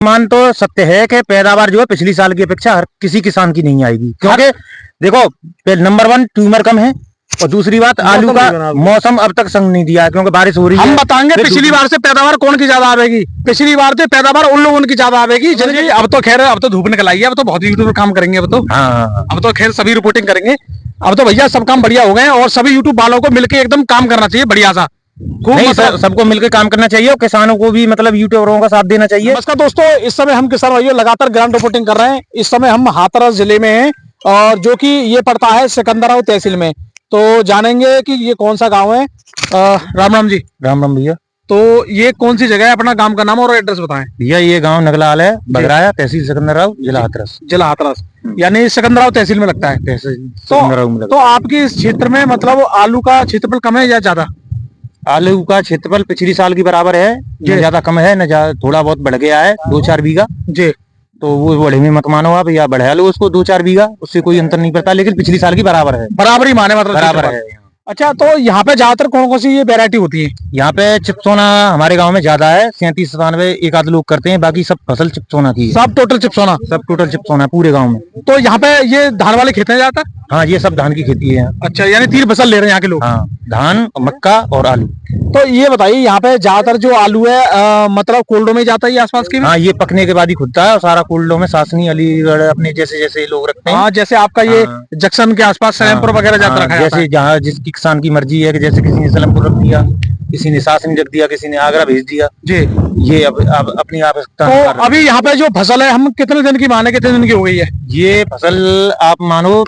मान तो सत्य है कि पैदावार जो है पिछली साल की अपेक्षा हर किसी किसान की नहीं आएगी, क्योंकि देखो नंबर 1 ट्यूमर कम है, और दूसरी बात आलू का मौसम अब तक संग नहीं दिया है, क्योंकि बारिश हो रही है। हम बताएंगे पिछली बार से पैदावार कौन की ज्यादा आएगी। पिछली बार से पैदावार उन लोगों की ज्यादा आएगी। जैसे अब तो खैर अब तो धूप निकल आई है, अब तो बहुत यूट्यूब काम करेंगे। अब तो हाँ, अब तो खैर सभी रिपोर्टिंग करेंगे। अब तो भैया सब काम बढ़िया हो गए, और सभी यूट्यूब वालों को मिलकर एकदम काम करना चाहिए बढ़िया सा। नहीं, सबको मिलकर काम करना चाहिए, और किसानों को भी मतलब यूट्यूबरों का साथ देना चाहिए। नमस्कार दोस्तों, इस समय हम किसान भाइयों लगातार ग्राउंड रिपोर्टिंग कर रहे हैं। इस समय हम हाथरस जिले में हैं, और जो कि ये पड़ता है सिकंदराबाद तहसील में। तो जानेंगे कि ये कौन सा गांव है। राम राम जी। राम राम भैया। तो ये कौन सी जगह है, अपना गांव का नाम और एड्रेस बताएं भैया। ये गांव नगलाल है, बगराया, तहसील सिकंदराबाद, जिला हाथरस। जिला हाथरस यानी सिकंदराबाद तहसील में लगता है। तो आपके इस क्षेत्र में मतलब आलू का क्षेत्रफल कम है या ज्यादा? आलू का क्षेत्रफल पिछली साल की बराबर है, न ज्यादा कम है, न थोड़ा बहुत बढ़ गया है, 2-4 बीघा जी। तो वो बढ़े में मत मानो आप, या बढ़ा लो उसको 2-4 बीघा, उससे कोई अंतर नहीं पड़ता, लेकिन पिछली साल की बराबर है। बराबर ही माने मतलब बराबर है। अच्छा, तो यहाँ पे ज्यादातर कौन कौन सी ये वैरायटी होती है? यहाँ पे चिपसोना हमारे गांव में ज्यादा है, 37-97 एक आध लोग करते हैं, बाकी सब फसल चिपसोना की है। सब टोटल चिपसोना पूरे गांव में। तो यहाँ पे ये धान वाले खेत हैं ज्यादातर? हाँ, ये सब धान की खेती है। अच्छा, यानी 3 फसल ले रहे हैं यहाँ के लोग। हाँ, धान, मक्का और आलू। तो ये बताइए, यहाँ पे ज्यादातर जो आलू है मतलब कोल्डो में जाता है आसपास के? हाँ, ये पकने के बाद ही खुदता है, और सारा कोल्डो में सासनी, अलीगढ़, अपने जैसे जैसे लोग रखते हैं। हाँ, जैसे आपका ये जंक्शन के आसपास सलेमपुर वगैरह जाता रखा है। जैसे जहाँ जिसकी किसान की मर्जी है, कि जैसे किसी ने सलेमपुर रख दिया, किसी ने सासनी रख दिया, किसी ने आगरा भेज दिया जी। ये अब अपनी आवश्यकता। तो अभी यहाँ पे जो फसल है, हम कितने दिन की माने, कितने दिन की हो गई है ये फसल? आप मानो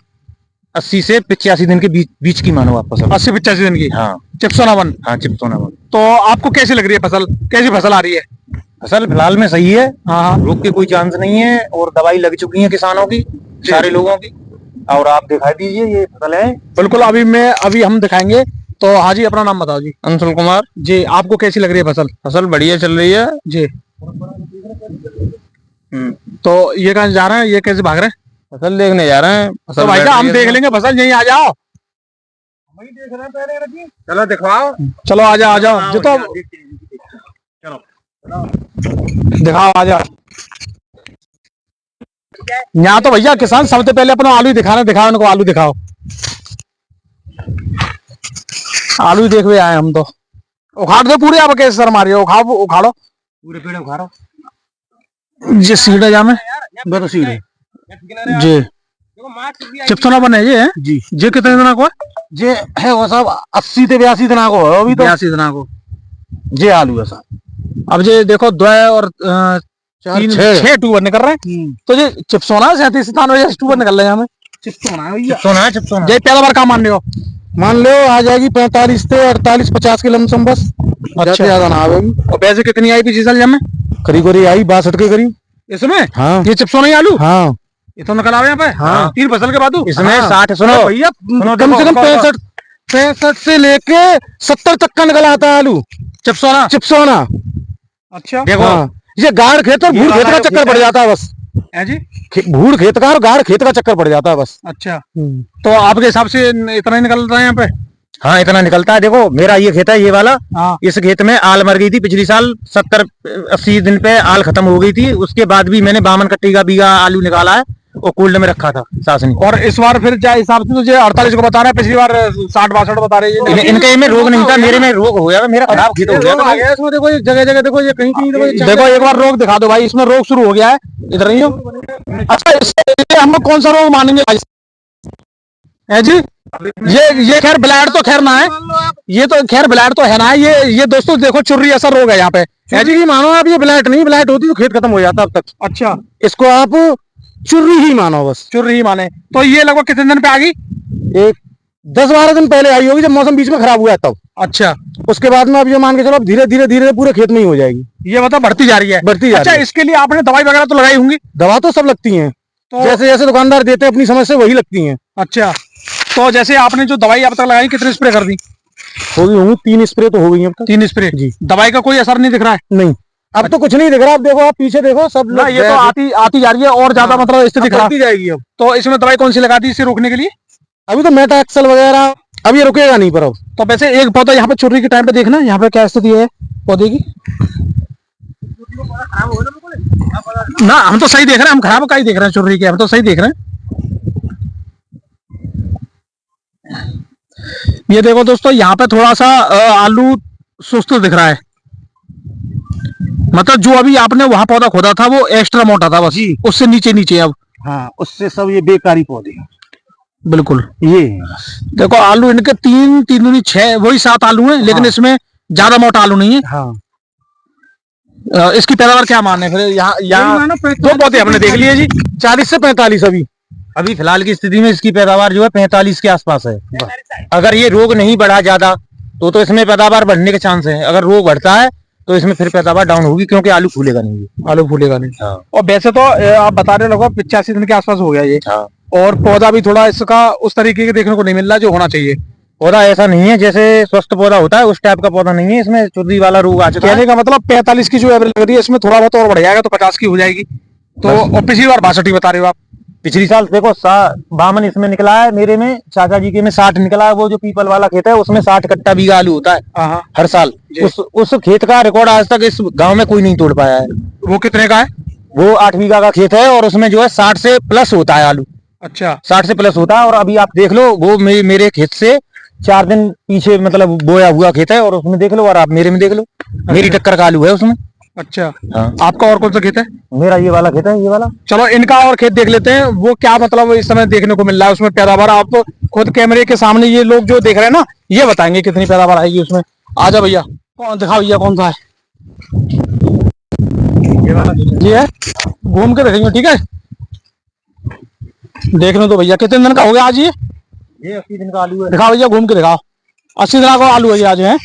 80 से 85 दिन के बीच की मानो आप फसल। 80-85 दिन की। हाँ, चिपसोना 1। हाँ, चिपसोना 1। तो आपको कैसी लग रही है फसल, कैसी फसल आ रही है? फसल फिलहाल में सही है। हाँ, रोग के कोई चांस नहीं है, और दवाई लग चुकी है किसानों की, सारे लोगों की। और आप दिखाई दीजिए, ये फसल है। बिल्कुल, अभी हम दिखाएंगे। तो हाँ जी, अपना नाम बताओ जी। अंशुल कुमार जी। आपको कैसी लग रही है फसल? फसल बढ़िया चल रही है जी। तो ये कहाँ जा रहे हैं, ये कैसे भाग रहे हैं? फसल देखने जा रहे हैं। तो भाई साहब हम देख लेंगे फसल, यहीं आ जाओ। वही देख रहे हैं पहले। चलो दिखाओ। चलो आ जाओ जो तो चलो दिखाओ, आ जाओ। यहाँ तो भैया किसान सबसे पहले अपना आलू दिखाओ उनको, आलू दिखाओ। आलू देखने आए हम तो। उखाड़ दो पूरे, आप कैसे सर मारियो? उखाड़ो पूरे पेड़ उखाड़ो। ये सीढ़ है जा में तो सीढ़ है जी। चिपसोना बने ये है जी। ये कितने दिना को है? ये है वो सब 80 से 82 दिना को है अभी तो। 82 दिना को ये आलू है साहब। अब ये देखो 2 और 6 टूबर निकल रहे हैं। तो ये चिपसोना 37-97 टूबर निकल रहे हैं हमें। चिपसोना है भैया, चिपसोना। ये पैदावार का मान लो आ जाएगी 45 से 48-50 के लमसम बस। अच्छा, ज्यादा ना आएगी। और पैसे कितनी आई पिछले साल में? करीब आई 62 के करीब इसमें। हाँ, ये चिपसोना ही आलू। हाँ, ये तो निकल आवे यहाँ पे। हाँ, 3 फसल के बाद इसमें 60। सुनो भैया, कम से कम 65 से लेके 70 तक का निकल आता है आलू चिपसोना। अच्छा, देखो ये गाढ़ खेत और भूड़ खेत का चक्कर पड़ जाता है बस। है जी, भूड़ खेत का और गाढ़ खेत का चक्कर पड़ जाता है बस। अच्छा, तो आपके हिसाब से इतना ही निकल रहा है यहाँ पे? हाँ, इतना निकलता है। देखो मेरा ये खेत है, ये वाला। हाँ। इस खेत में आल मर गई थी पिछली साल, 70-80 दिन पे आल खत्म हो गई थी। उसके बाद भी मैंने 52 कट्टी का बीघा आलू निकाला है, और कोल्ड में रखा था सासनी। और इस बार फिर क्या हिसाब से? तुझे 48 को बता रहे हैं, पिछली बार 60-62 बता रहे हैं। इनके में रोग नहीं था, मेरे में रोग हो गया, मेरा खराब खेत हो गया। इसमें देखो जगह जगह देखो, ये कहीं देखो, एक बार रोग दिखा दो भाई। इसमें रोग शुरू हो गया है, इधर नहीं हो। अच्छा, हम कौन सा रोग मानेंगे भाई? है जी, ये खैर ब्लैड तो खैर ना है, ये तो खैर ब्लैड तो है ना। ये दोस्तों देखो, चुर्री ऐसा रोग है यहाँ पे। है जी, मानो आप ये ब्लैड नहीं, ब्लैड होती तो खेत खत्म हो जाता अब तक। अच्छा, इसको आप चुर्री ही मानो बस, चुर्री ही माने। तो ये लगभग कितने दिन पे आ गई? एक 10-12 दिन पहले आई होगी, जब मौसम बीच में खराब हुआ तब। अच्छा, उसके बाद में अब ये मान के चलो, धीरे धीरे पूरे खेत में ही हो जाएगी। ये मतलब बढ़ती जा रही है। अच्छा, इसके लिए आपने दवाई वगैरह तो लगाई होंगी? दवा तो सब लगती है, तो जैसे जैसे दुकानदार देते हैं अपनी समझ से वही लगती है। अच्छा, तो जैसे आपने जो दवाई अब तक लगाई, कितने स्प्रे कर दी होंगी? 3 स्प्रे तो हो गई अब तक। 3 स्प्रे जी। दवाई का कोई असर नहीं दिख रहा है? नहीं, अब तो कुछ नहीं दिख रहा। अब देखो, आप पीछे देखो, सब ना, ये तो आती जा रही है, और ज्यादा मतलब स्थिति खराब जाएगी अब। तो इसमें दवाई कौन सी लगा दी इसे रोकने के लिए? अभी तो मेटाक्सल वगैरह, अब ये रुकेगा नहीं पर अब। तो वैसे एक पौधा यहाँ पे चुर्री के टाइम पे देखना, यहाँ पे क्या स्थिति है पौधे की। ना हम तो सही देख रहे हैं, हम खराब का ही देख रहे हैं, चुर्री के हम तो सही देख रहे हैं। ये देखो दोस्तों, यहाँ पे थोड़ा सा आलू सुस्त दिख रहा है, मतलब जो अभी आपने वहां पौधा खोदा था वो एक्स्ट्रा मोटा था बस, उससे नीचे नीचे अब। हाँ, उससे सब ये बेकारी पौधे हैं। बिल्कुल। ये देखो आलू इनके 3 दूनी 6 वही 7 आलू हैं, लेकिन इसमें ज्यादा मोटा आलू नहीं है। हाँ। इसकी पैदावार क्या माने फिर? यहाँ 2 पौधे हमने देख लिए जी, 40 से 45 अभी फिलहाल की स्थिति में इसकी पैदावार जो है 45 के आसपास है। अगर ये रोग नहीं बढ़ा ज्यादा तो इसमें पैदावार बढ़ने के चांस है। अगर रोग बढ़ता है तो इसमें फिर पैदावार डाउन होगी, क्योंकि आलू फूलेगा नहीं। आलू फूलेगा नहीं। हाँ। और वैसे तो आप बता रहे लगभग 85 दिन के आसपास हो गया ये। हाँ। और पौधा भी थोड़ा इसका उस तरीके के देखने को नहीं मिल रहा जो होना चाहिए। पौधा ऐसा नहीं है जैसे स्वस्थ पौधा होता है, उस टाइप का पौधा नहीं है। इसमें चुर्री वाला रोग आ चुका है। कहने का मतलब 45 की जो एवरेज लग रही है, इसमें थोड़ा बहुत और बढ़ जाएगा तो 50 की हो जाएगी। तो और पिछली बार 62 बता रहे हो आप। पिछली साल देखो 52 इसमें निकला है, मेरे में चाचा जी के में 60 निकला है। वो जो पीपल वाला खेत है उसमें 60 कट्टा बीघा आलू होता है हर साल। उस खेत का रिकॉर्ड आज तक इस गांव में कोई नहीं तोड़ पाया है। वो कितने का है? वो 8 बीघा का खेत है और उसमें जो है 60 से प्लस होता है आलू। अच्छा, 60 से प्लस होता है। और अभी आप देख लो, वो मेरे खेत से 4 दिन पीछे मतलब बोया हुआ खेत है, और उसमें देख लो और आप मेरे में देख लो। मेरी टक्कर का आलू है उसमें। अच्छा। हाँ। आपका और कौन सा खेत है? मेरा ये वाला खेत है, ये वाला। चलो इनका और खेत देख लेते हैं, वो क्या मतलब इस समय देखने को मिल रहा है उसमें पैदावार। आप खुद कैमरे के सामने, ये लोग जो देख रहे हैं ना, ये बताएंगे कितनी पैदावार आएगी उसमें। आजा भैया, कौन दिखाओ भैया, कौन सा है? ये है, घूम के देखेंगे, ठीक है? देख लो तो भैया, कितने दिन का हो गया आज ये? 80 दिन का आलू है। दिखाओ भैया, घूम के दिखाओ। 80 दिन का आलू है ये आज है।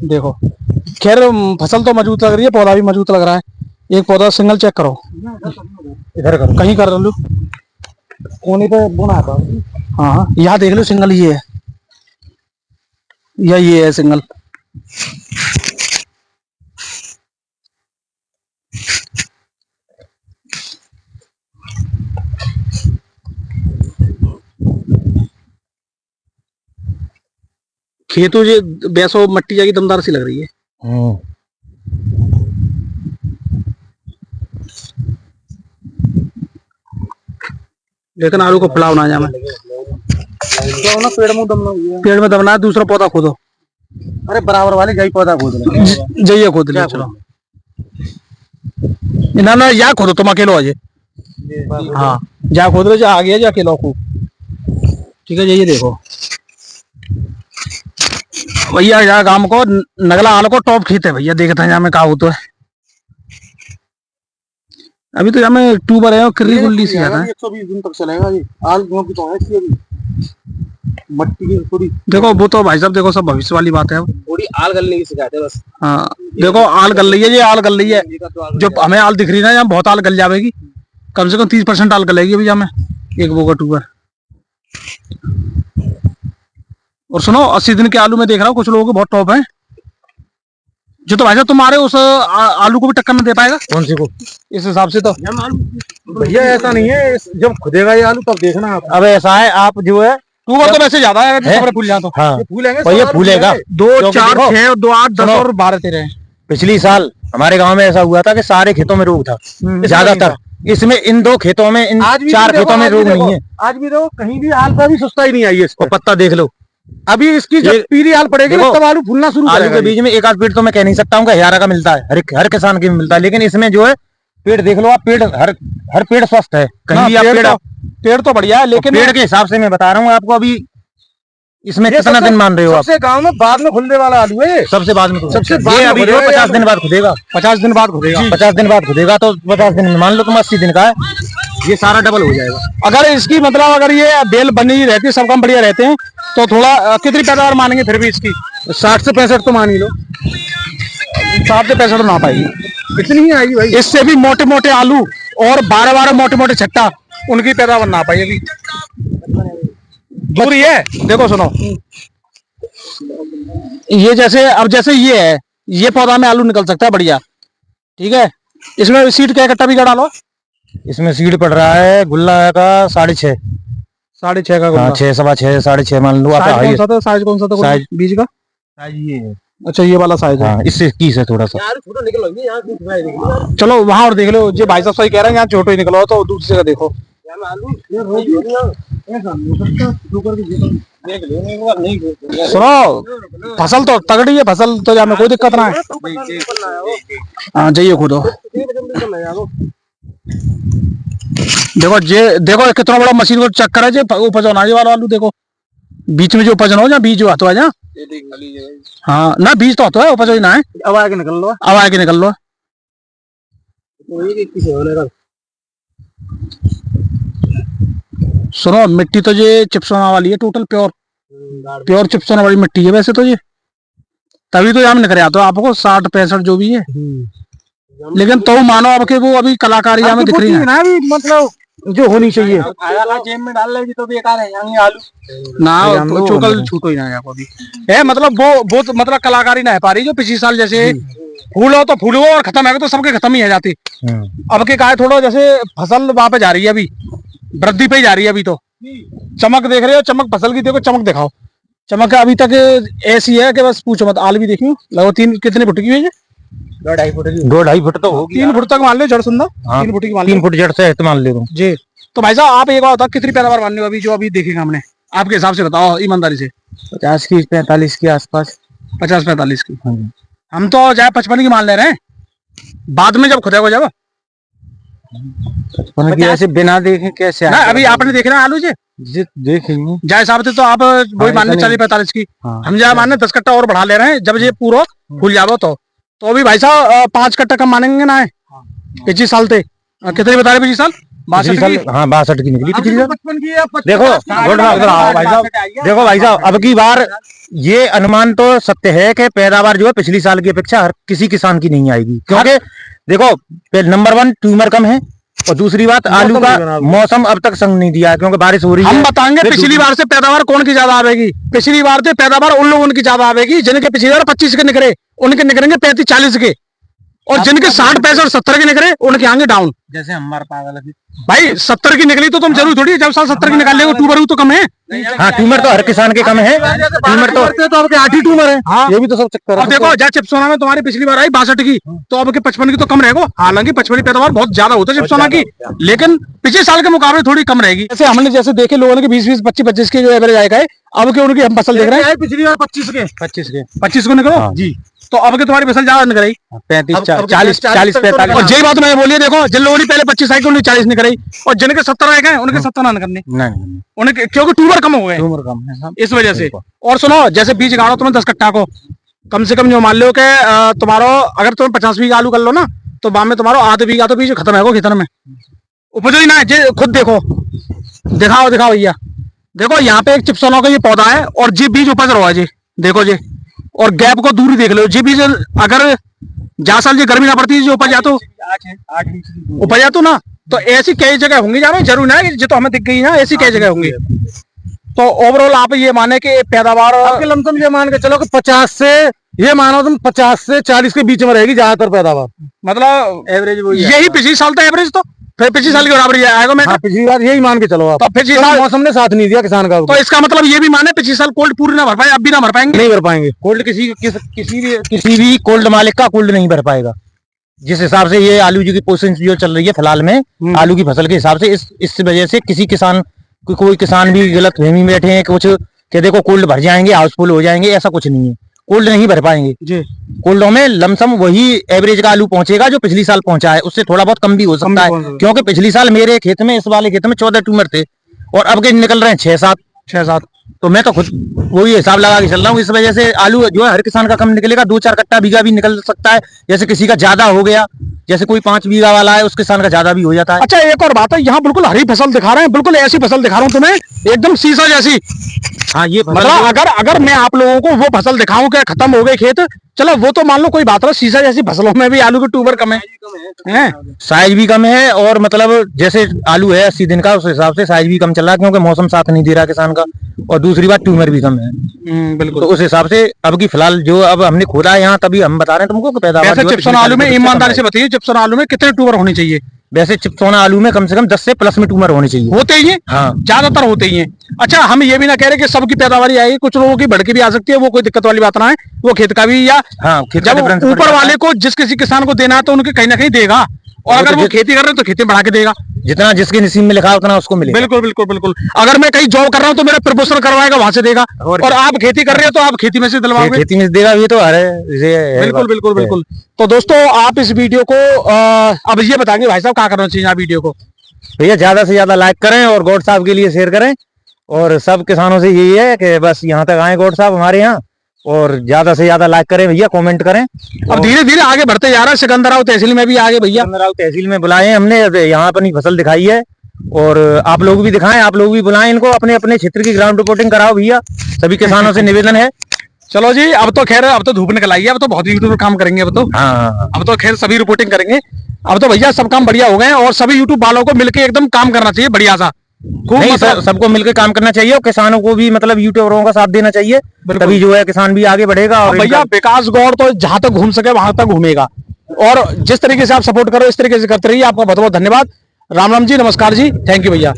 देखो, खैर फसल तो मजबूत लग रही है, पौधा भी मजबूत लग रहा है। एक पौधा सिंगल चेक करो, इधर करो, कहीं कर लो, कोने पे बुना था। हाँ यहाँ देख लो, सिंगल ये है या ये है सिंगल। खेतों से बैसो मट्टी जाएगी, दमदार सी लग रही है। लेकिन आलू को फुलाव ना जाए, पेड़ में दमना है। दूसरा पौधा खोदो। अरे बराबर वाले जाई पौधा खोद ले, जाइए खोद ले। चलो ना ना, या खोदो, तुम अकेलो आजे। हाँ, जा खोद लो, जा आ गया, जा अकेलो को। ठीक है, जाइए देखो भैया, यहाँ गांव को नगला आल को टॉप खेत है भैया। देखते हैं यहाँ में कहा हो तो है। अभी तो यहाँ में ट्यूबर है और किर्री गुल्ली सी आता है। 120 दिन तक चलेगा ये आल की तो है अभी मट्टी की थोड़ी। देखो वो तो भाई साहब, देखो सब भविष्य वाली बात है। थोड़ी आल गलने की शिकायत है बस। हाँ देखो, आल गल रही है, ये आल गल रही है। जो हमें आल दिख रही है ना, यहाँ बहुत आल गल जाएगी। कम से कम 30% आल गलेगी भैया में एक बोगा ट्यूबर। और सुनो, 80 दिन के आलू में देख रहा हूँ कुछ लोगों के बहुत टॉप है। जो तो भाई साहब तुम्हारे उस आलू को भी टक्कर न दे पाएगा। कौन सी को? इस हिसाब से तो भैया ऐसा नहीं है, जब खुदेगा ये आलू तब देखना आप। अब ऐसा है, आप जो है ट्यूबर तो वैसे ज्यादा है, फूल जाए तो। हाँ, ये फूलेंगे, और ये फूलेगा 2 4 6 2 8 10 और 12 13। पिछली साल हमारे गांव में ऐसा हुआ था कि सारे खेतों में रोग था ज्यादातर। इसमें इन 2 खेतों में, इन 4 खेतों में रोग नहीं है। आज भी देखो, कहीं भी आल का भी सस्ता ही नहीं आई है। इसको पत्ता देख लो, अभी इसकी जब पीली आल पड़ेगी तब आलू फूलना शुरू करेगा। आलू के बीच में एक आध पेड़ तो मैं कह नहीं सकता हूँ कि 1000 का मिलता है, हर किसान के मिलता है। लेकिन इसमें जो है पेड़ देख लो आप, पेड़ हर पेड़ स्वस्थ है। कहीं भी आप पेड़ तो बढ़िया है, लेकिन पेड़ के हिसाब से मैं बता रहा हूँ आपको। अभी इसमें कितना दिन मान रहे हो आप? सबसे गांव में बाद में खुलने वाला आलू है। सबसे बाद में, सबसे ये अभी जो 50 दिन बाद खुदेगा। 50 दिन बाद खुदेगा। 50 दिन बाद खुदेगा तो 50 दिन में मान लो तुम 80 दिन का है, ये सारा डबल हो जाएगा। अगर इसकी मतलब अगर ये बेल बनी रहती है, सब काम बढ़िया रहते हैं, तो थोड़ा कितनी पैदावार मानेंगे फिर भी इसकी? 60 से 65 तो मान ही लो। 60 से 65 ना पाएगी, इतनी ही आएगी भाई। इससे भी मोटे मोटे आलू और 12 मोटे मोटे छट्टा, उनकी पैदावार ना पाएगी। दूरी है। देखो सुनो, ये जैसे अब जैसे ये है, ये पौधा में आलू निकल सकता है बढ़िया, ठीक है। इसमें सीड क्या कट्टा भी का डालो? इसमें सीड पड़ रहा है गुल्ला का 6.5 6.5 का। 6 सवा 6 6.5 मान लो आप। साइज कौन सा था? बीज का साइज ये है, अच्छा ये वाला साइज है। हाँ, इससे 21 है थोड़ा सा। चलो वहां और देख लो, जो भाई साहब सही कह रहे हैं, यहाँ छोटो ही निकलो, तो दूसरी जगह देखो। सुनो, फसल तो तगड़ी है, फसल तो यहाँ में कोई दिक्कत ना है। हाँ जाइए खुद। देखो जे देखो कितना बड़ा मशीन को चक्कर है, जो उपज होना ये वाला आलू देखो, बीच में जो उपज हो, जहाँ बीज जो आता है जहाँ, हाँ ना बीज तो आता है, उपज ना है। अब आगे निकल लो, अब आगे निकल लो। सुनो, मिट्टी तो ये चिप्सोना वाली है, टोटल प्योर चिप्सोना वाली मिट्टी है वैसे तो ये, तभी तो यहाँ निकल आता है आपको 60-65 जो भी है। लेकिन तो मानो आपके वो अभी कलाकारी में दिख रही है ना, अभी मतलब जो होनी चाहिए। जेब में डाल लेगी तो बेकार है आलू ना, चोकल छूटो ही ना है अभी है, मतलब वो तो मतलब कलाकारी ना है पा रही जो पिछले साल जैसे फूल हो तो फूल हो और खत्म है तो सबके खत्म ही है जाती। अब के काय थोड़ा जैसे फसल वहां पे जा रही है, अभी वृद्धि पे ही जा रही है। अभी तो चमक देख रहे हो, चमक फसल की देखो, चमक दिखाओ। चमक अभी तक ऐसी है कि बस पूछो मत। आल भी देखियो लगभग 3 कितने फुट की है, 2-2.5 फुट तो होगी, 3 फुट तक मान लो जड़ सुंदर। 3 फुट की मान लो, 3 फुट जड़ से है तो मान ले जी। तो भाई साहब आप एक बार बताओ कितनी पैदावार मानने हो अभी, जो अभी देखेंगे हमने, आपके हिसाब से बताओ ईमानदारी से। 50 की 45 के आसपास। 50-45 की। हम तो जाए 55 की मान ले रहे हैं, बाद में जब खुदेगा जब 55 की ऐसे बिना देखे कैसे ना, अभी आपने देखे ना आलू जी देखेंगे जाए हिसाब से, तो आप वही मानने 40-45 की। हम जाए मानने 10 कट्टा और बढ़ा ले रहे हैं, जब ये पूरा फूल जाओ तो अभी भाई साहब 5 कट्टा कम मानेंगे ना है। 25 साल थे, कितने बता रहे 25 साल? 62 की। हाँ 62 की निकली पिछली साल। 55 की। देखो भाई साहब, देखो भाई साहब, अब की बार ये अनुमान तो सत्य है कि पैदावार जो है पिछली साल की अपेक्षा हर किसी किसान की नहीं आएगी, क्योंकि देखो नंबर 1 ट्यूमर कम है, और दूसरी बात आलू का मौसम अब तक संग नहीं दिया, क्योंकि बारिश हो रही है। हम बताएंगे पिछली बार से पैदावार कौन की ज्यादा आएगी। पिछली बार से पैदावार उन लोगों की ज्यादा आएगी जिनके पिछली बार 25 के निकले, उनके निकलेंगे 35-40 के, और जिनके 60-65-70 के निकले उनके आएंगे डाउन। जैसे हमारे पागल भाई 70 की निकली तो तुम जरूर थोड़ी जब साल 70 की निकाल लेंगे, ट्यूबर तो कम है। हाँ ट्यूमर तो हर किसान के कम है, ट्यूमर तो आपके 8 ही ट्यूमर है। हाँ ये भी तो सब चक्कर है। अब देखो जहाँ चिप्सोना में तुम्हारी पिछली बार आई 62 की, तो अब के 55 की तो कम रहेगा। हालांकि 55 की पैदावार बहुत ज्यादा होता है चिप्सोना की, लेकिन पिछले साल के मुकाबले थोड़ी कम रहेगी। जैसे हमने जैसे देखे लोगों के 20-25 की जो एवरेज आएगा, अब के उनकी हम फसल देख रहे हैं पिछली बार 25 को निकलो जी, तो अब के तुम्हारी फसल ज्यादा निकल रही 35-40-45। और यही बात मैंने बोली है, देखो जिन लोगों ने पहले 25 आई उन्हें 40 निकल रही, और जिनके 70 आए गए उनके 70 ना निकलने, उनके क्योंकि ट्यूबर कम हो गए इस वजह से। और सुनो, जैसे बीज गाड़ो तुम्हें 10 कट्टा को, कम से कम जो मान लो कि तुम्हारा अगर तुम 50 बीघा आलू कर लो ना, तो बाद में तुम्हारा आधे बीघा तो बीज खत्म है खेतर में, उपज ही ना है। खुद देखो, दिखाओ भैया, देखो यहाँ पे एक चिप्सोना का ये पौधा है और जी बीज उपज रहा है जी, देखो जी, और गैप को दूरी देख लो जी। बीज अगर जहाँ साल जी गर्मी ना पड़ती है जो उपज उपज तो ना, तो ऐसी कई जगह होंगी जहाँ में जरूर ना है जो तो हमें दिख गई ना, ऐसी कई जगह होंगी। तो ओवरऑल आप ये माने कि पैदावार लमसम ये मान के चलो कि 50 से ये मानो तुम 50 से 40 के बीच में रहेगी ज्यादातर पैदावार, मतलब एवरेज यही पिछली साल था एवरेज, तो फिर पिछली साल के बराबर ये आएगा। मैं पिछली बार यही मान के चलो आप, तो पिछली साल मौसम ने साथ नहीं दिया किसान का, तो इसका मतलब ये भी माने पिछली साल कोल्ड पूरी ना भर पाए, अब भी ना भर पाएंगे, नहीं भर पाएंगे। कोल्ड किसी भी कोल्ड मालिक का कोल्ड नहीं भर पाएगा। जिस हिसाब से ये आलू जी की पोषण जो चल रही है फिलहाल में आलू की फसल के हिसाब से, इस वजह से किसी किसान कोई किसान भी गलत फहमी में बैठे हैं कुछ कि देखो कोल्ड भर जाएंगे, हाउसफुल हो जाएंगे, ऐसा कुछ नहीं है। कोल्ड नहीं भर पाएंगे जी, कोल्डों में लमसम वही एवरेज का आलू पहुंचेगा जो पिछली साल पहुंचा है, उससे थोड़ा बहुत कम भी हो सकता है, क्योंकि पिछली साल मेरे खेत में, इस वाले खेत में 14 ट्यूमर थे और अब के निकल रहे हैं 6-7। तो मैं तो खुद वही हिसाब लगा के चल रहा हूँ। इस वजह से आलू जो है हर किसान का कम निकलेगा, 2-4 कट्टा बीघा भी निकल सकता है, जैसे किसी का ज्यादा हो गया, जैसे कोई 5 बीघा वाला है उस किसान का ज्यादा भी हो जाता है। अच्छा एक और बात है, यहाँ बिल्कुल हरी फसल दिखा रहे हैं, बिल्कुल ऐसी फसल दिखा रहा हूँ तुम्हें एकदम शीशा जैसी। हाँ ये मतलब अगर मैं आप लोगों को वो फसल दिखाऊं कि खत्म हो गए खेत, चलो वो तो मान लो कोई बात नहीं, शीशा जैसी फसलों में भी आलू के ट्यूबर कम है, साइज भी कम है, और मतलब जैसे आलू है 80 दिन का, उस हिसाब से साइज भी कम चल रहा है, क्योंकि मौसम साथ नहीं दे रहा किसान का, और दूसरी बात ट्यूमर भी कम है। बिल्कुल, तो उस हिसाब से अब की फिलहाल जो अब हमने खोदा है यहाँ, तभी हम बता रहे हैं तुमको पैदावार। चिप्सोना आलू में ईमानदारी से बताइए, चिप्सोना आलू में कितने ट्यूबर होने चाहिए वैसे चिप्सोना आलू में कम से कम 10 से प्लस में ट्यूमर होने चाहिए। होते ही हैं, हाँ ज्यादातर होते ही हैं। अच्छा, हम ये भी ना कह रहे कि सबकी पैदावारी आएगी, कुछ लोगों की बढ़ के भी आ सकती है, वो कोई दिक्कत वाली बात ना है। वो खेत का भी या हाँ खेत का जब डिफरेंस पड़ ऊपर जाता वाले है। को जिस किसी किसान को देना है तो उनके कहीं ना कहीं देगा, और अगर वो खेती कर रहे हैं तो खेती बढ़ा के देगा। जितना जिसके नसीब में लिखा है उतना उसको मिलेगा। बिल्कुल बिल्कुल बिल्कुल। अगर मैं कहीं जॉब कर रहा हूँ तो मेरा प्रमोशन करवाएगा, वहां से देगा, और आप खेती कर रहे हो तो आप खेती में से दिलवाओगे। खेती में देगा, ये तो अरे बिल्कुल बिल्कुल बिल्कुल। तो दोस्तों आप इस वीडियो को अब ये बताएंगे भाई साहब क्या करना चाहिए आप वीडियो को? भैया ज्यादा से ज्यादा लाइक करें और गौड साहब के लिए शेयर करें, और सब किसानों से यही है कि बस यहाँ तक आए गौड साहब हमारे यहाँ, और ज्यादा से ज्यादा लाइक करें भैया, कमेंट करें। अब धीरे धीरे आगे बढ़ते जा रहा है, सिकंदराव तहसील में भी आगे भैया, सिकंदराव तहसील में बुलाए हमने, यहाँ अपनी फसल दिखाई है, और आप लोग भी दिखाएं, आप लोग भी बुलाएं इनको, अपने अपने क्षेत्र की ग्राउंड रिपोर्टिंग कराओ भैया, सभी किसानों से निवेदन है। चलो जी, अब तो खैर अब तो धूप निकल आई है, अब तो बहुत यूट्यूब काम करेंगे अब तो। हाँ अब तो खैर सभी रिपोर्टिंग करेंगे, अब तो भैया सब काम बढ़िया हो गए हैं, और सभी यूट्यूब वालों को मिलकर एकदम काम करना चाहिए बढ़िया सा, खूब नहीं मतलब सबको मिलकर काम करना चाहिए, और किसानों को भी मतलब यूट्यूबरों का साथ देना चाहिए, तभी जो है किसान भी आगे बढ़ेगा। और भैया विकास गौड़ तो जहां तक घूम सके वहां तक घूमेगा, और जिस तरीके से आप सपोर्ट करो इस तरीके से करते रहिए। आपका बहुत बहुत धन्यवाद। राम राम जी, नमस्कार जी, थैंक यू भैया।